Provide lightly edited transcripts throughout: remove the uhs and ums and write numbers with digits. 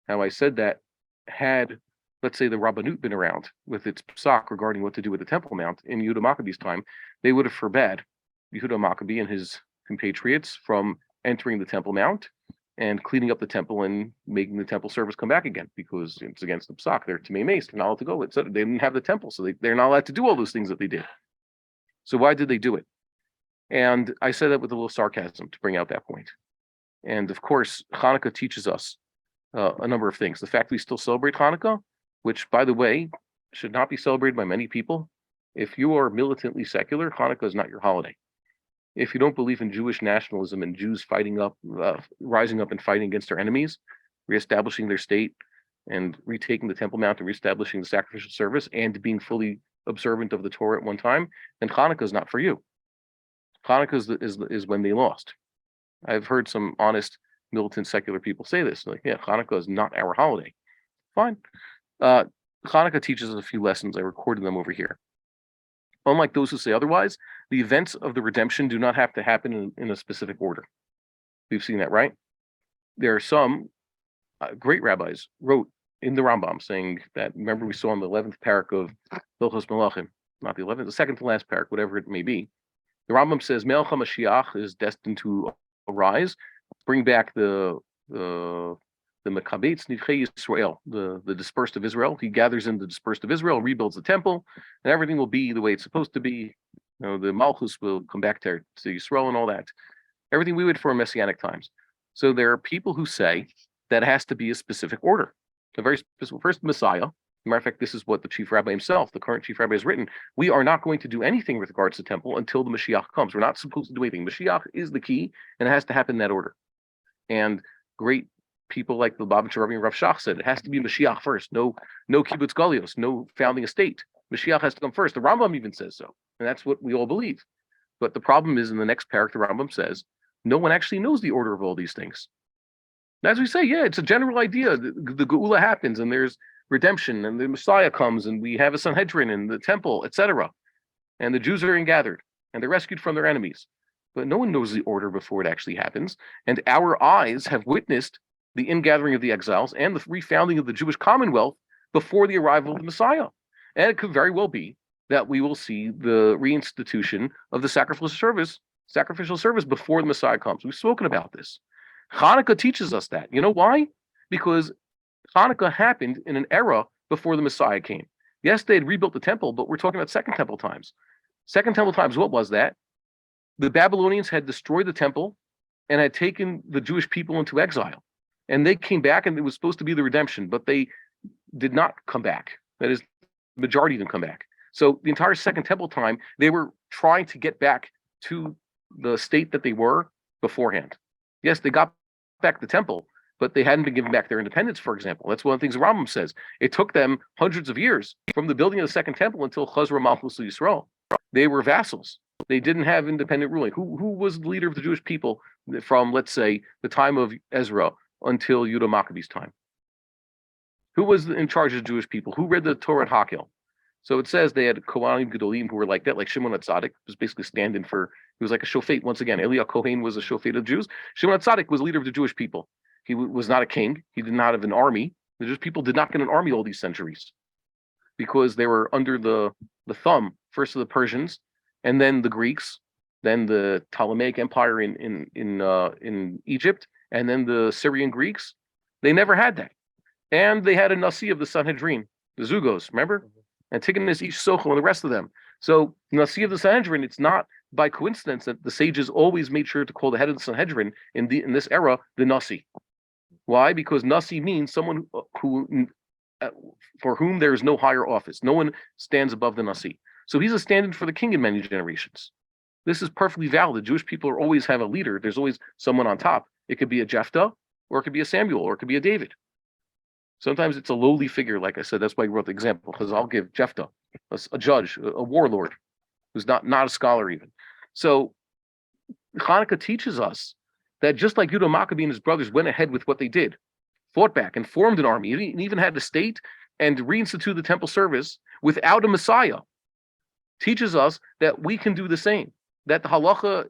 how I said that had, let's say, the Rabbanut been around with its psak regarding what to do with the Temple Mount in Yehuda Maccabee's time, they would have forbade Yehuda Maccabee and his compatriots from entering the Temple Mount and cleaning up the temple and making the temple service come back again, because it's against the psak. They're Tamei Mace. They're not allowed to go. They didn't have the temple, so they're not allowed to do all those things that they did. So why did they do it? And I said that with a little sarcasm to bring out that point. And of course, Hanukkah teaches us a number of things. The fact we still celebrate Hanukkah, which, by the way, should not be celebrated by many people. If you are militantly secular, Hanukkah is not your holiday. If you don't believe in Jewish nationalism and Jews fighting up, rising up and fighting against their enemies, reestablishing their state and retaking the Temple Mount and reestablishing the sacrificial service and being fully observant of the Torah at one time, then Hanukkah is not for you. Hanukkah is when they lost. I've heard some honest militant secular people say this, like, yeah, Hanukkah is not our holiday. Fine. Hanukkah teaches us a few lessons. I recorded them over here. Unlike those who say otherwise, the events of the redemption do not have to happen in a specific order. We've seen that, right? There are some great rabbis wrote in the Rambam saying that, remember we saw in the 11th parak of Hilchos Melachim, not the 11th, the second to last parak, whatever it may be. The Rambam says Melech HaMashiach is destined to arise, bring back the Makabetz Nidchei Yisrael, the dispersed of Israel. He gathers in the dispersed of Israel, rebuilds the temple, and everything will be the way it's supposed to be. You know, the Malchus will come back to Yisrael and all that. Everything we would for Messianic times. So there are people who say that it has to be a specific order. A very specific, first Messiah. As a matter of fact, this is what the chief rabbi himself, the current chief rabbi, has written. We are not going to do anything with regards to the temple until the Mashiach comes. We're not supposed to do anything. Mashiach is the key, and it has to happen in that order. And great people like the Lubavitcher Rebbe and Rav Shach said it has to be Mashiach first. No kibbutz galios, no founding a state. Mashiach has to come first. The Rambam even says so, and that's what we all believe. But the problem is, in the next parak, the Rambam says no one actually knows the order of all these things. And as we say, yeah, it's a general idea. The Geula happens, and there's redemption, and the Messiah comes, and we have a Sanhedrin and the temple, etc. And the Jews are ingathered, and they're rescued from their enemies. But no one knows the order before it actually happens. And our eyes have witnessed the ingathering of the exiles and the refounding of the Jewish Commonwealth before the arrival of the Messiah. And it could very well be that we will see the reinstitution of the sacrificial service before the Messiah comes. We've spoken about this. Hanukkah teaches us that. You know why? Because Hanukkah happened in an era before the Messiah came. Yes, they had rebuilt the temple, but we're talking about Second Temple times. Second Temple times, what was that? The Babylonians had destroyed the temple and had taken the Jewish people into exile. And they came back, and it was supposed to be the redemption, but they did not come back. That is, the majority didn't come back. So the entire Second Temple time, they were trying to get back to the state that they were beforehand. Yes, they got back the temple, but they hadn't been given back their independence, for example. That's one of the things the Rambam says. It took them hundreds of years from the building of the Second Temple until Chazra Malchus Yisrael. They were vassals. They didn't have independent ruling. Who was the leader of the Jewish people from, let's say, the time of Ezra until Yehuda Maccabee's time? Who was in charge of the Jewish people? Who read the Torah at Hakel? So it says they had Kohanim Gedolim who were like that, like Shimon HaTzadik was basically standing for, he was like a shofet. Once again, Eliyahu Kohen was a shofet of the Jews. Shimon HaTzadik was leader of the Jewish people. He was not a king. He did not have an army. The Jewish people did not get an army all these centuries because they were under the thumb, first of the Persians, and then the Greeks, then the Ptolemaic Empire in Egypt, and then the Syrian Greeks. They never had that. And they had a Nasi of the Sanhedrin, the Zugos, remember? Antigonus, Ish Sochel, and the rest of them. So Nasi of the Sanhedrin, it's not by coincidence that the sages always made sure to call the head of the Sanhedrin in this era the Nasi. Why? Because Nasi means someone who for whom there is no higher office. No one stands above the Nasi. So he's a stand-in for the king in many generations. This is perfectly valid. The Jewish people always have a leader. There's always someone on top. It could be a Jephthah, or it could be a Samuel, or it could be a David. Sometimes it's a lowly figure, like I said. That's why I wrote the example, because I'll give Jephthah, a judge, a warlord, who's not a scholar even. So Hanukkah teaches us that just like Yehuda Maccabee and his brothers went ahead with what they did, fought back and formed an army, and even had a state and reinstituted the temple service without a Messiah, teaches us that we can do the same. That the halacha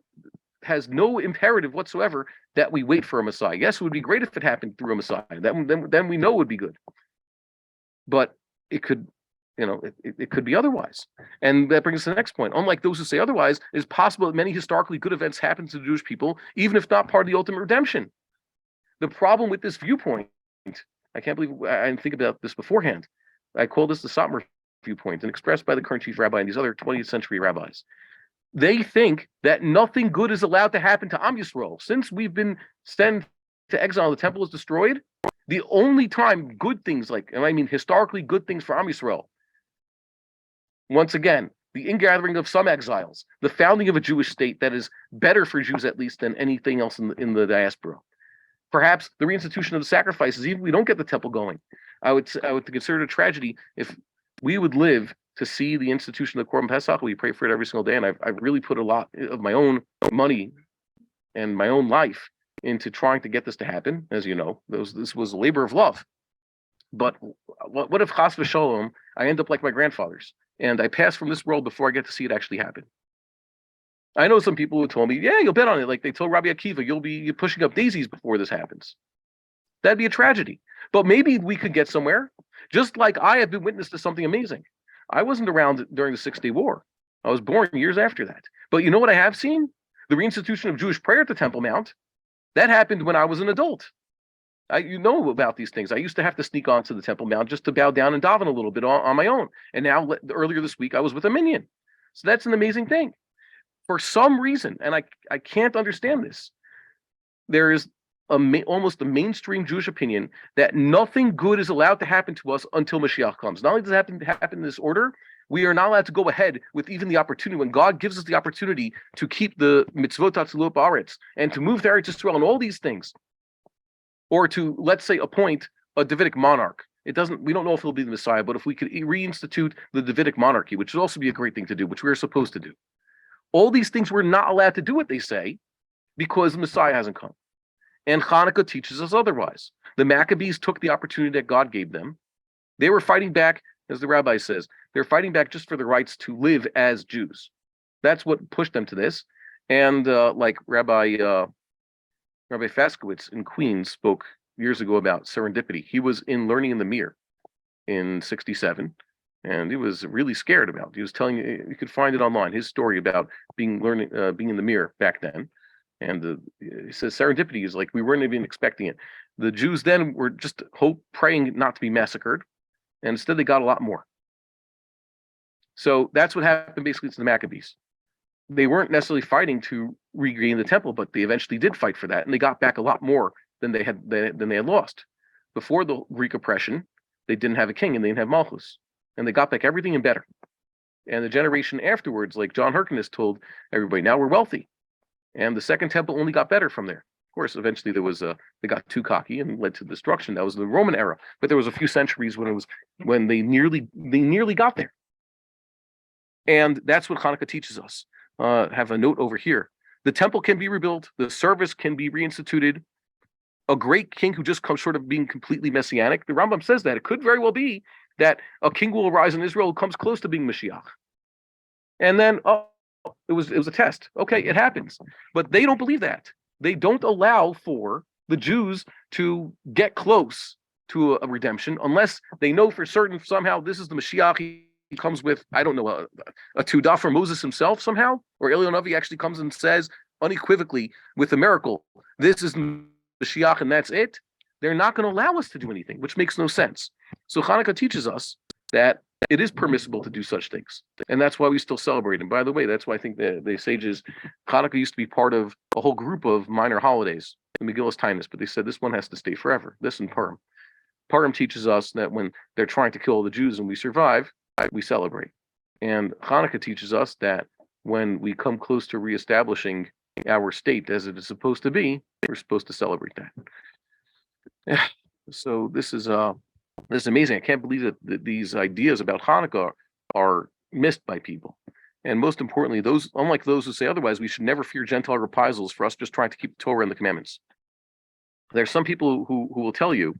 has no imperative whatsoever that we wait for a Messiah. Yes, it would be great if it happened through a Messiah. Then we know it would be good. But it could, it could be otherwise. And that brings us to the next point. Unlike those who say otherwise, it is possible that many historically good events happen to the Jewish people, even if not part of the ultimate redemption. The problem with this viewpoint, I can't believe I didn't think about this beforehand. I call this the Satmar viewpoint, and expressed by the current chief rabbi and these other 20th century rabbis. They think that nothing good is allowed to happen to Am Yisrael. Since we've been sent to exile, the temple is destroyed. The only time good things, and I mean historically good things for Am Yisrael, once again, the ingathering of some exiles, the founding of a Jewish state that is better for Jews at least than anything else in the diaspora. Perhaps the reinstitution of the sacrifices, even if we don't get the temple going. I would consider it a tragedy if we would live to see the institution of the Korban Pesach. We pray for it every single day, and I've really put a lot of my own money and my own life into trying to get this to happen. As you know, this was a labor of love. But what if chas v'sholom, I end up like my grandfathers, and I pass from this world before I get to see it actually happen? I know some people who told me, yeah, you'll bet on it. Like they told Rabbi Akiva, you'll be pushing up daisies before this happens. That'd be a tragedy. But maybe we could get somewhere. Just like I have been witness to something amazing. I wasn't around during the 6-Day War. I was born years after that. But you know what I have seen? The reinstitution of Jewish prayer at the Temple Mount. That happened when I was an adult. You know about these things. I used to have to sneak onto the Temple Mount just to bow down and daven a little bit on my own. And now, earlier this week, I was with a minion. So that's an amazing thing. For some reason, and I can't understand this, there is almost a mainstream Jewish opinion that nothing good is allowed to happen to us until Mashiach comes. Not only does it happen in this order, we are not allowed to go ahead with even the opportunity, when God gives us the opportunity to keep the mitzvot hatzilot ba'aretz and to move to Eretz Yisrael and all these things, or to, let's say, appoint a Davidic monarch. We don't know if he'll be the Messiah, but if we could reinstitute the Davidic monarchy, which would also be a great thing to do, which we're supposed to do. All these things we're not allowed to do what they say because the Messiah hasn't come. And Hanukkah teaches us otherwise. The Maccabees took the opportunity that God gave them. They were fighting back, as the rabbi says, they're fighting back just for the rights to live as Jews. That's what pushed them to this. And like Rabbi Faskowitz in Queens spoke years ago about serendipity. He was in Learning in the Mir in 1967. And he was really scared about it. He was telling you could find it online, his story about being in the mirror back then. And he says serendipity is like we weren't even expecting it. The Jews then were just praying not to be massacred. And instead they got a lot more. So that's what happened basically to the Maccabees. They weren't necessarily fighting to regain the temple, but they eventually did fight for that. And they got back a lot more than they had lost. Before the Greek oppression, they didn't have a king and they didn't have Malchus. And they got back everything and better. And the generation afterwards, like John Hyrcanus told everybody, now we're wealthy. And the second temple only got better from there. Of course, eventually they got too cocky and led to destruction. That was the Roman era. But there was a few centuries when they nearly got there. And that's what Hanukkah teaches us. Have a note over here. The temple can be rebuilt. The service can be reinstituted. A great king who just comes short of being completely messianic. The Rambam says that it could very well be that a king will arise in Israel who comes close to being Mashiach. And then, it was a test. Okay, it happens. But they don't believe that. They don't allow for the Jews to get close to a redemption unless they know for certain somehow this is the Mashiach. He comes with, I don't know, a Tudah from Moses himself somehow, or Eliyahu Navi actually comes and says unequivocally with a miracle, this is Mashiach and that's it. They're not going to allow us to do anything, which makes no sense. So Hanukkah teaches us that it is permissible to do such things. And that's why we still celebrate. And by the way, that's why I think the sages, Hanukkah used to be part of a whole group of minor holidays, the Megillus Tainus, but they said this one has to stay forever. This and Purim. Purim teaches us that when they're trying to kill the Jews and we survive, we celebrate. And Hanukkah teaches us that when we come close to reestablishing our state as it is supposed to be, we're supposed to celebrate that. So this is amazing. I can't believe that these ideas about Hanukkah are missed by people. And most importantly, unlike those who say otherwise, we should never fear Gentile reprisals for us just trying to keep the Torah and the commandments. There's some people who will tell you,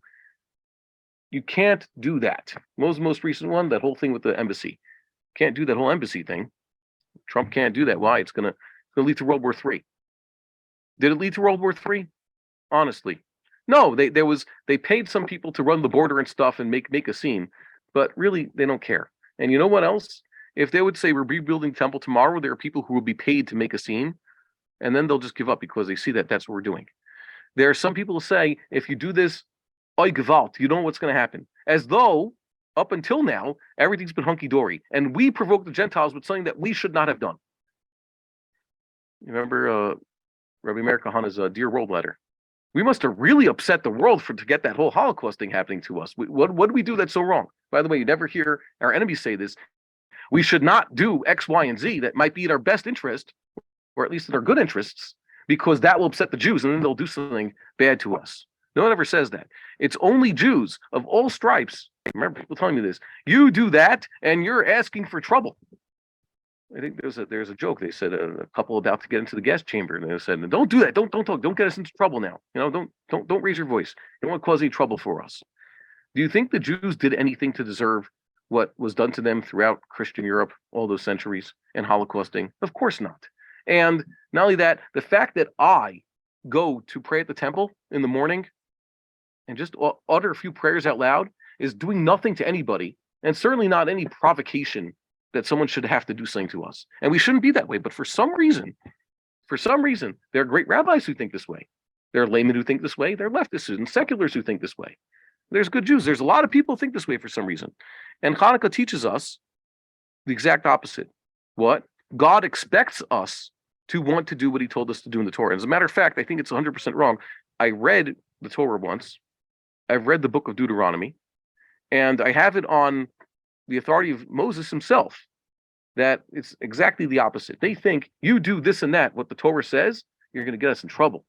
you can't do that. Most recent one, that whole thing with the embassy. Can't do that whole embassy thing. Trump can't do that. Why? It's going to lead to World War III. Did it lead to World War III? Honestly, no. They paid some people to run the border and stuff and make a scene, but really they don't care. And you know what else? If they would say we're rebuilding the temple tomorrow, there are people who will be paid to make a scene, and then they'll just give up because they see that that's what we're doing. There are some people who say if you do this, oy gewalt, you know what's going to happen, as though up until now everything's been hunky dory, and we provoked the Gentiles with something that we should not have done. You remember Rabbi Meir Kahana's Dear World letter? We must have really upset the world to get that whole Holocaust thing happening to us. What did we do that's so wrong? By the way, you never hear our enemies say this. We should not do X, Y, and Z that might be in our best interest, or at least in our good interests, because that will upset the Jews, and then they'll do something bad to us. No one ever says that. It's only Jews of all stripes. I remember people telling me this. You do that, and you're asking for trouble. I think there's a joke. They said a couple about to get into the gas chamber, and they said, "Don't do that. Don't talk. Don't get us into trouble now. Don't raise your voice. You don't want to cause any trouble for us." Do you think the Jews did anything to deserve what was done to them throughout Christian Europe all those centuries and Holocausting? Of course not. And not only that, the fact that I go to pray at the temple in the morning and just utter a few prayers out loud is doing nothing to anybody, and certainly not any provocation that someone should have to do something to us. And we shouldn't be that way. But for some reason, there are great rabbis who think this way. There are laymen who think this way. There are leftists and seculars who think this way. There's good Jews. There's a lot of people who think this way for some reason. And Hanukkah teaches us the exact opposite. What? God expects us to want to do what he told us to do in the Torah. As a matter of fact, I think it's 100% wrong. I read the Torah once. I've read the book of Deuteronomy. And I have it on the authority of Moses himself, that it's exactly the opposite. They think you do this and that, what the Torah says, you're going to get us in trouble.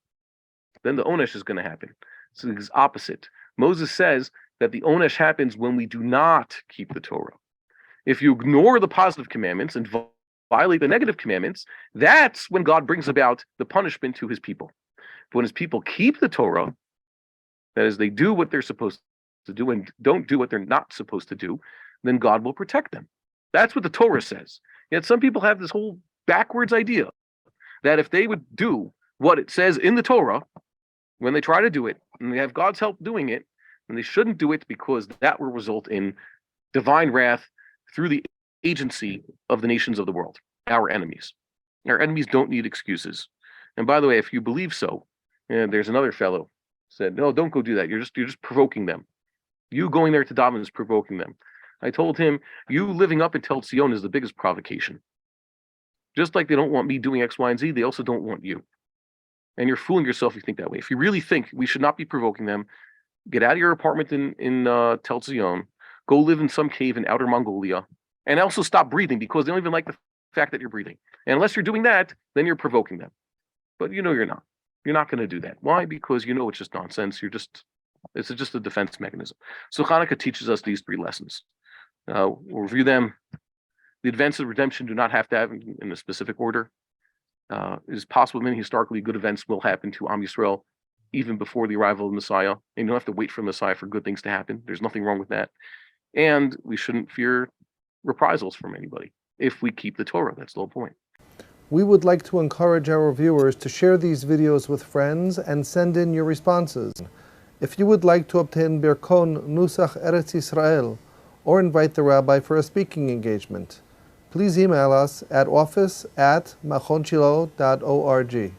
Then the onesh is going to happen. So it's opposite. Moses says that the onesh happens when we do not keep the Torah. If you ignore the positive commandments and violate the negative commandments, that's when God brings about the punishment to his people. But when his people keep the Torah, that is, they do what they're supposed to do and don't do what they're not supposed to do, then God will protect them. That's what the Torah says. Yet some people have this whole backwards idea that if they would do what it says in the Torah, when they try to do it, and they have God's help doing it, then they shouldn't do it because that will result in divine wrath through the agency of the nations of the world, our enemies. Our enemies don't need excuses. And by the way, if you believe so, and there's another fellow said, no, don't go do that. You're just provoking them. You going there to daven is provoking them. I told him, you living up in Tel Zion is the biggest provocation. Just like they don't want me doing X, Y, and Z, they also don't want you. And you're fooling yourself if you think that way. If you really think we should not be provoking them, get out of your apartment in Tel Zion, go live in some cave in outer Mongolia, and also stop breathing because they don't even like the fact that you're breathing. And unless you're doing that, then you're provoking them. But you're not. You're not going to do that. Why? Because it's just nonsense. It's just a defense mechanism. So Hanukkah teaches us these three lessons. We'll review them. The events of redemption do not have to happen in a specific order. It is possible many historically good events will happen to Am Yisrael even before the arrival of the Messiah. And you don't have to wait for the Messiah for good things to happen. There's nothing wrong with that. And we shouldn't fear reprisals from anybody if we keep the Torah. That's the whole point. We would like to encourage our viewers to share these videos with friends and send in your responses. If you would like to obtain Birkon Nusach Eretz Yisrael or invite the rabbi for a speaking engagement, please email us at office@machonshilo.org.